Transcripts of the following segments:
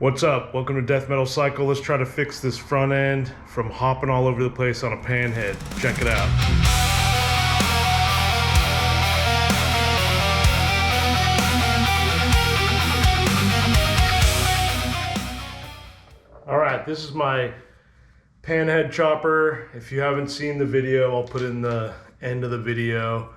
What's up? Welcome to DeathMetalCycle. Let's try to fix this front end from hopping all over the place on a panhead. Check it out. Alright, this is my panhead chopper. If you haven't seen the video, I'll put in the end of the video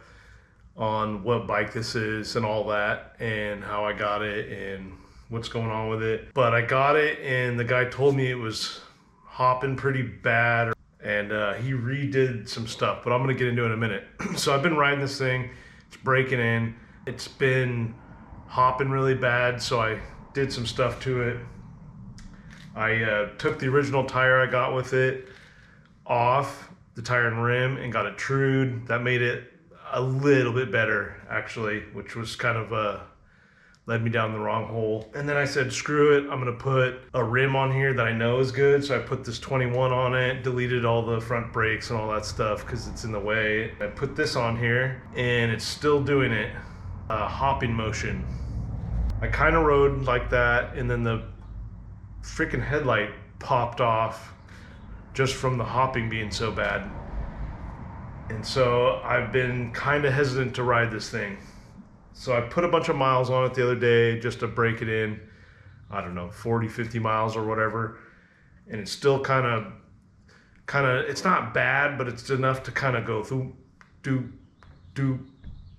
on what bike this is and all that, and how I got it and what's going on with it. But I got it and the guy told me it was hopping pretty bad, and he redid some stuff, but I'm gonna get into it in a minute. So I've been riding this thing, it's breaking in, it's been hopping really bad, so I did some stuff to it. I took the original tire I got with it off, the tire and rim, and got it trued. That made it a little bit better actually, which was kind of led me down the wrong hole. And then I said, screw it, I'm gonna put a rim on here that I know is good. So I put this 21 on it, deleted all the front brakes and all that stuff because it's in the way. I put this on here and it's still doing it, hopping motion. I kind of rode like that, and then the freaking headlight popped off just from the hopping being so bad. And so I've been kind of hesitant to ride this thing. So I put a bunch of miles on it the other day just to break it in. I don't know, 40, 50 miles or whatever. And it's still kind of, it's not bad, but it's enough to kind of go through, and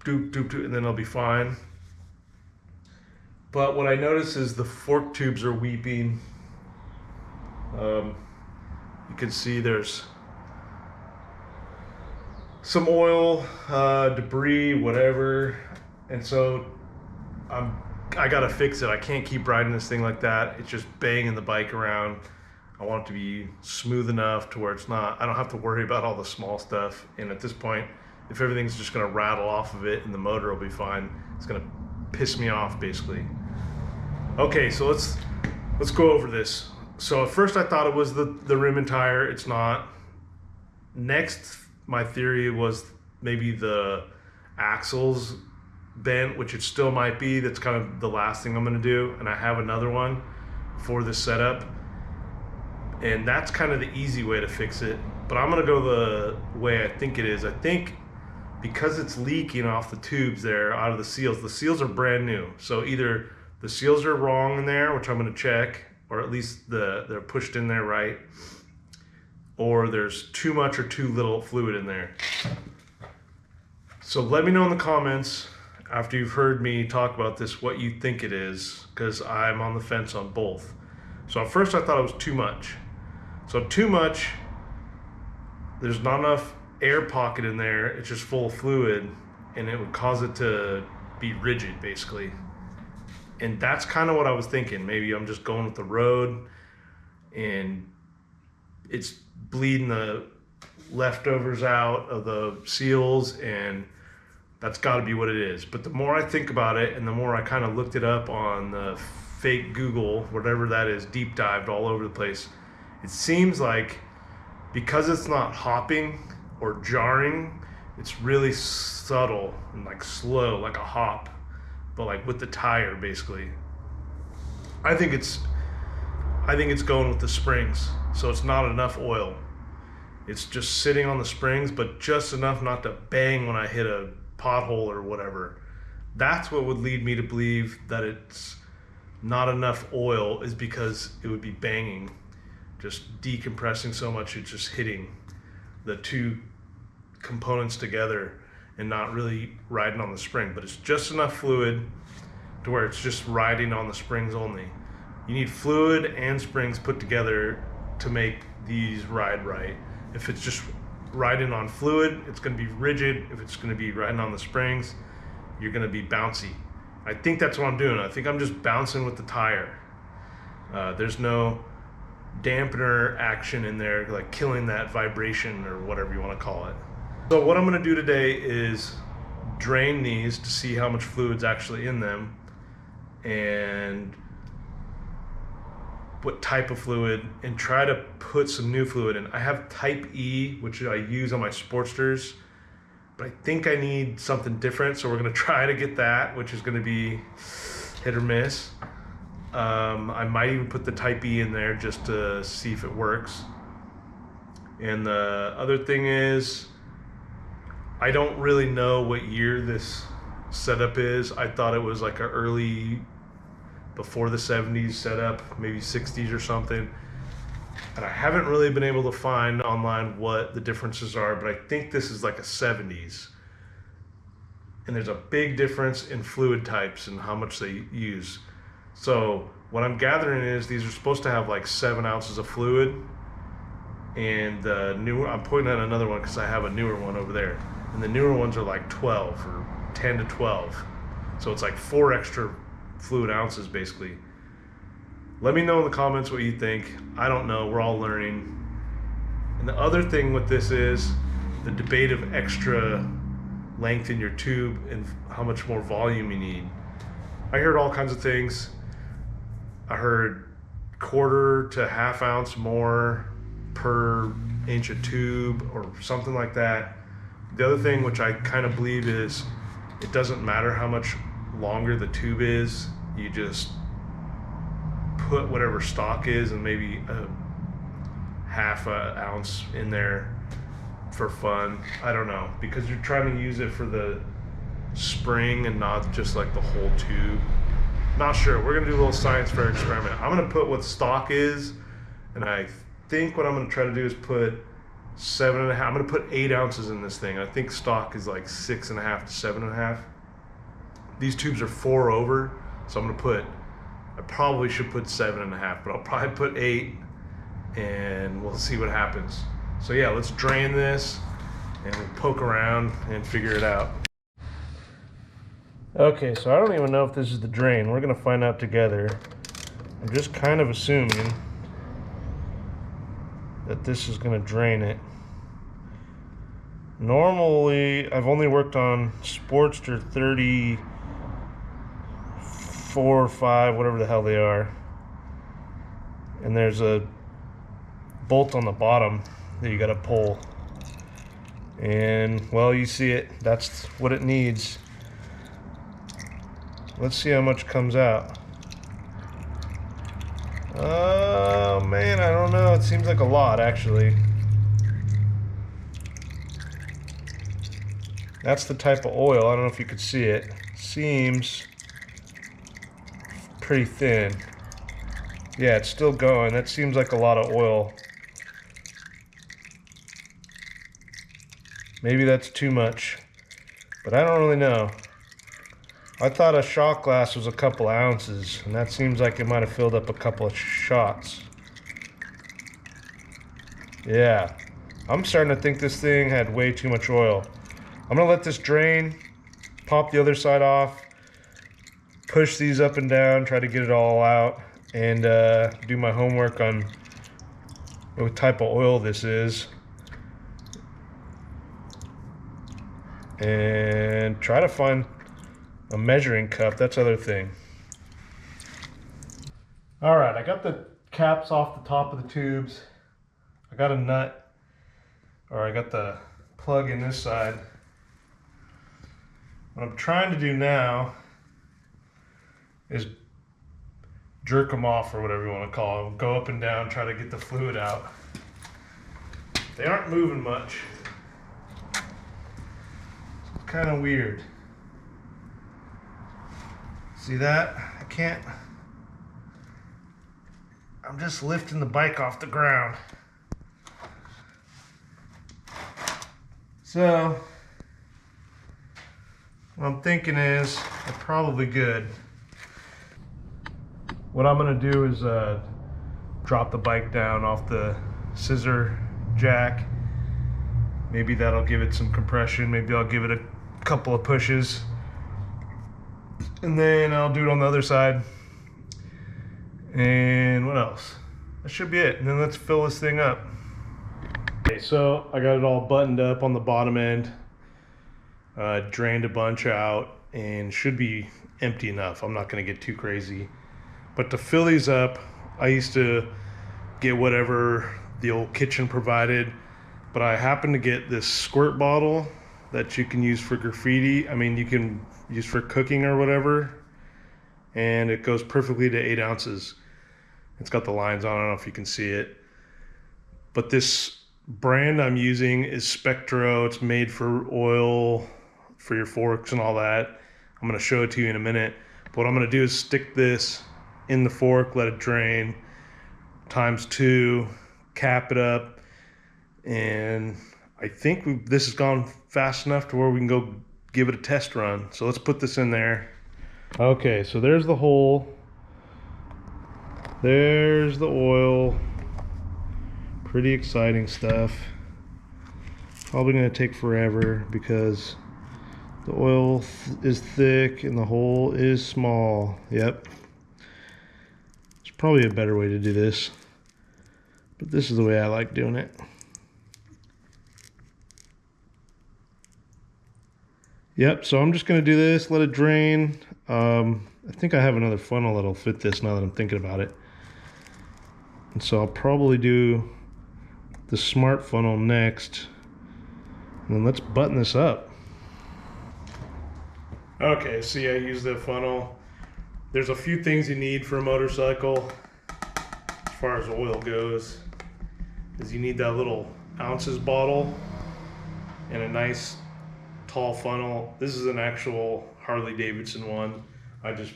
then it'll be fine. But what I notice is the fork tubes are weeping. You can see there's some oil, debris, whatever. And so I gotta fix it. I can't keep riding this thing like that. It's just banging the bike around. I want it to be smooth enough to where it's not, I don't have to worry about all the small stuff. And at this point, if everything's just gonna rattle off of it and the motor will be fine, it's gonna piss me off basically. Okay, so let's go over this. So at first I thought it was the rim and tire. It's not. Next, my theory was maybe the axles bent, which it still might be. That's kind of the last thing I'm gonna do. And I have another one for this setup. And that's kind of the easy way to fix it. But I'm gonna go the way I think it is. I think because it's leaking off the tubes there out of the seals are brand new. So either the seals are wrong in there, which I'm gonna check, or at least they're pushed in there right, or there's too much or too little fluid in there. So let me know in the comments after you've heard me talk about this what you think it is, because I'm on the fence on both. So at first I thought it was too much. So too much, there's not enough air pocket in there, it's just full of fluid, and it would cause it to be rigid basically. And that's kind of what I was thinking. Maybe I'm just going with the road and it's bleeding the leftovers out of the seals, and that's got to be what it is. But the more I think about it and the more I kind of looked it up on the fake Google, whatever that is, deep dived all over the place, it seems like because it's not hopping or jarring, it's really subtle and like slow, like a hop, but like with the tire basically. I think it's going with the springs. So it's not enough oil. It's just sitting on the springs, but just enough not to bang when I hit a pothole or whatever. That's what would lead me to believe that it's not enough oil, is because it would be banging, just decompressing so much it's just hitting the two components together and not really riding on the spring. But it's just enough fluid to where it's just riding on the springs only. You need fluid and springs put together to make these ride right. If it's just riding on fluid, it's gonna be rigid. If it's gonna be riding on the springs, you're gonna be bouncy. I think that's what I'm doing. I think I'm just bouncing with the tire. There's no dampener action in there, like killing that vibration or whatever you wanna call it. So what I'm gonna do today is drain these to see how much fluid's actually in them and what type of fluid, and try to put some new fluid in. I have type E, which I use on my Sportsters, but I think I need something different. So we're gonna try to get that, which is gonna be hit or miss. I might even put the Type E in there just to see if it works. And the other thing is, I don't really know what year this setup is. I thought it was like an early, before the 70s setup, maybe 60s or something. And I haven't really been able to find online what the differences are, but I think this is like a 70s. And there's a big difference in fluid types and how much they use. So what I'm gathering is these are supposed to have like 7 ounces of fluid. And the newer, I'm pointing at another one because I have a newer one over there. And the newer ones are like 12 or 10 to 12. So it's like 4 extra fluid ounces basically. Let me know in the comments what you think. I don't know, we're all learning. And the other thing with this is the debate of extra length in your tube and how much more volume you need. I heard all kinds of things. I heard 1/4 to 1/2 ounce more per inch of tube or something like that. The other thing which I kind of believe is it doesn't matter how much longer the tube is, you just put whatever stock is and maybe a 1/2 ounce in there for fun. I don't know, because you're trying to use it for the spring and not just like the whole tube. Not sure. We're gonna do a little science fair experiment. I'm gonna put what stock is, and I think what I'm gonna try to do is put 7.5. I'm gonna put 8 ounces in this thing. I think stock is like 6.5 to 7.5. These tubes are 4 over, so I'm gonna put, I probably should put 7.5, but I'll probably put 8 and we'll see what happens. So yeah, let's drain this and we'll poke around and figure it out. Okay, so I don't even know if this is the drain. We're gonna find out together. I'm just kind of assuming that this is gonna drain it. Normally, I've only worked on Sportster 34 or 5, whatever the hell they are. And there's a bolt on the bottom that you gotta pull. And, well, you see it, that's what it needs. Let's see how much comes out. Oh, man, I don't know. It seems like a lot, actually. That's the type of oil. I don't know if you could see it. Seems pretty thin. Yeah, it's still going. That seems like a lot of oil. Maybe that's too much, but I don't really know. I thought a shot glass was a couple ounces, and that seems like it might have filled up a couple of shots. Yeah, I'm starting to think this thing had way too much oil. I'm gonna let this drain, pop the other side off, push these up and down, try to get it all out, and do my homework on what type of oil this is. And try to find a measuring cup. That's the other thing. All right, I got the caps off the top of the tubes. I got a nut, or I got the plug in this side. What I'm trying to do now is jerk them off, or whatever you want to call them. Go up and down, try to get the fluid out. They aren't moving much. Kind of weird. See that? I can't. I'm just lifting the bike off the ground. So what I'm thinking is I'm probably good. What I'm gonna do is drop the bike down off the scissor jack. Maybe that'll give it some compression. Maybe I'll give it a couple of pushes, and then I'll do it on the other side. And what else? That should be it. And then let's fill this thing up. Okay, so I got it all buttoned up on the bottom end. Drained a bunch out and should be empty enough. I'm not going to get too crazy. But to fill these up, I used to get whatever the old kitchen provided. But I happened to get this squirt bottle that you can use for graffiti. I mean, you can use for cooking or whatever. and it goes perfectly to 8 ounces. It's got the lines on, I don't know if you can see it. But this brand I'm using is Spectro. It's made for oil, for your forks and all that. I'm gonna show it to you in a minute. But what I'm gonna do is stick this in the fork, let it drain, ×2, cap it up, and I think this has gone fast enough to where we can go give it a test run. So let's put this in there. Okay, so there's the hole. There's the oil. Pretty exciting stuff. Probably gonna take forever because the oil is thick and the hole is small. Yep. There's probably a better way to do this, but this is the way I like doing it. Yep, so I'm just gonna do this, let it drain. I think I have another funnel that'll fit this now that I'm thinking about it. And so I'll probably do the smart funnel next. And then let's button this up. Okay, see, I use the funnel. There's a few things you need for a motorcycle as far as oil goes. Is you need that little ounces bottle and a nice tall funnel. This is an actual Harley Davidson one. I just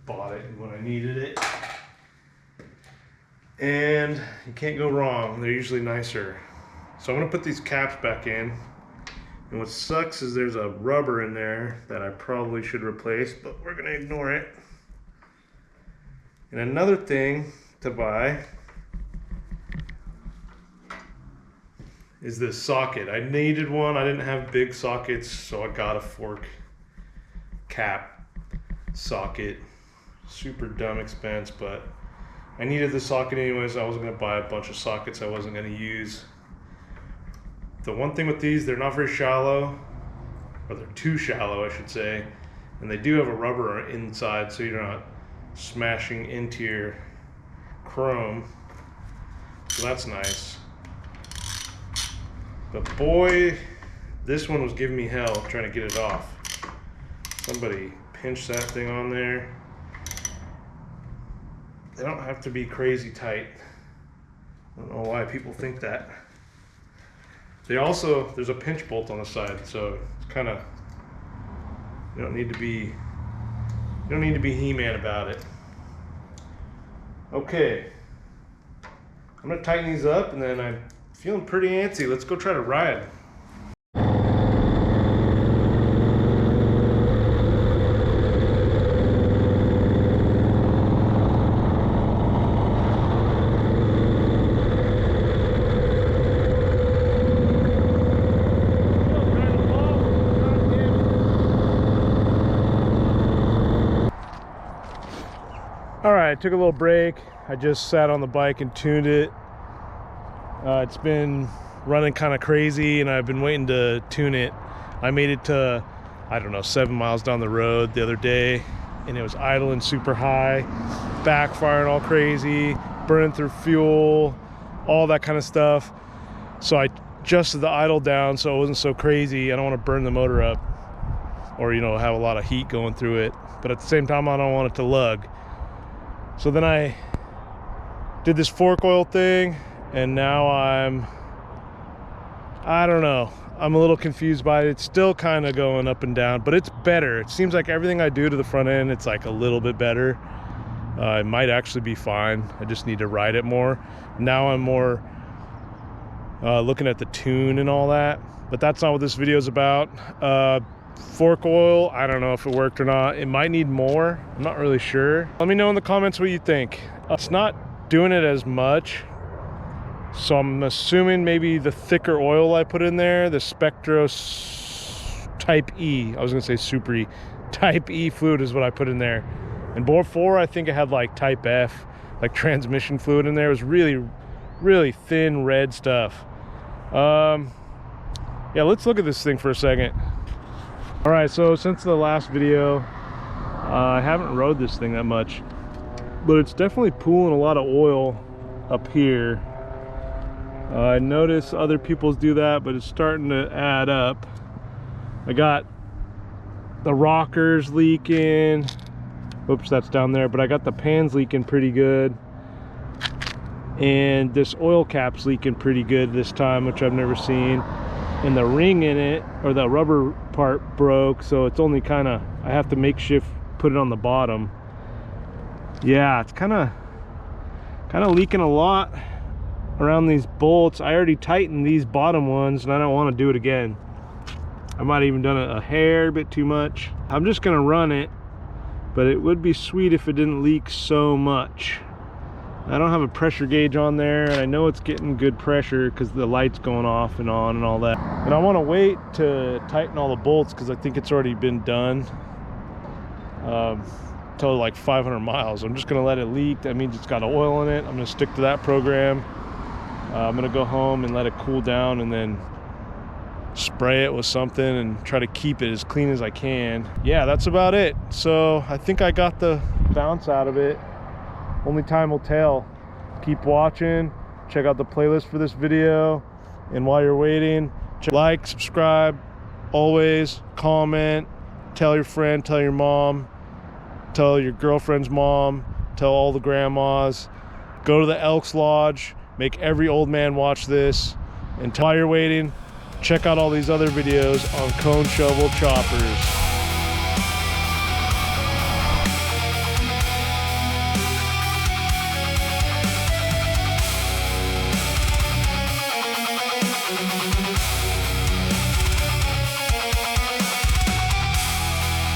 bought it when I needed it. And you can't go wrong. They're usually nicer. So I'm gonna put these caps back in. And what sucks is there's a rubber in there that I probably should replace, but we're gonna ignore it. And another thing to buy is this socket. I needed one. I didn't have big sockets, so I got a fork cap socket. Super dumb expense, but I needed the socket anyways. I wasn't gonna buy a bunch of sockets I wasn't gonna use. The one thing with these, they're not very shallow, or they're too shallow, I should say. And they do have a rubber inside, so you're not smashing into your chrome. So that's nice. But boy, this one was giving me hell trying to get it off. Somebody pinched that thing on there. They don't have to be crazy tight. I don't know why people think that. They also, there's a pinch bolt on the side, so it's kind of, you don't need to be He-Man about it. Okay, I'm gonna tighten these up, and then I'm feeling pretty antsy. Let's go try to ride. All right, I took a little break. I just sat on the bike and tuned it. It's been running kind of crazy and I've been waiting to tune it. I made it to, I don't know, 7 miles down the road the other day and it was idling super high, backfiring all crazy, burning through fuel, all that kind of stuff. So I adjusted the idle down so it wasn't so crazy. I don't want to burn the motor up or, you know, have a lot of heat going through it. But at the same time, I don't want it to lug. So then I did this fork oil thing, and now I don't know, I'm a little confused by it. It's still kind of going up and down, but it's better. It seems like everything I do to the front end, it's like a little bit better. It might actually be fine. I just need to ride it more. Now I'm more looking at the tune and all that, but that's not what this video is about. Fork oil, I don't know if it worked or not. It might need more, I'm not really sure. Let me know in the comments what you think. It's not doing it as much, so I'm assuming maybe the thicker oil I put in there, the Spectro type E, I was gonna say Super E, type E fluid is what I put in there. And before I think it had like type F, like transmission fluid in there. It was really, really thin red stuff. Yeah, let's look at this thing for a second. All right, so since the last video, I haven't rode this thing that much, but it's definitely pooling a lot of oil up here. I notice other people's do that, but it's starting to add up. I got the rockers leaking, Oops, that's down there, but I got the pans leaking pretty good. And this oil cap's leaking pretty good this time, which I've never seen. And the ring in it, or the rubber part, broke, so it's only kind of, I have to makeshift put it on the bottom. Yeah, it's kind of leaking a lot around these bolts. I already tightened these bottom ones, and I don't want to do it again. I might have even done it a hair bit too much. I'm just gonna run it, but it would be sweet if it didn't leak so much. I don't have a pressure gauge on there, and I know it's getting good pressure because the light's going off and on and all that. And I want to wait to tighten all the bolts because I think it's already been done till like 500 miles. I'm just going to let it leak. That means it's got oil in it. I'm going to stick to that program. I'm going to go home and let it cool down and then spray it with something and try to keep it as clean as I can. Yeah, that's about it. So I think I got the bounce out of it. Only time will tell. Keep watching, check out the playlist for this video, and while you're waiting, like, subscribe, always comment, tell your friend, tell your mom, tell your girlfriend's mom, tell all the grandmas, go to the Elks Lodge, make every old man watch this, and while you're waiting, check out all these other videos on cone shovel choppers.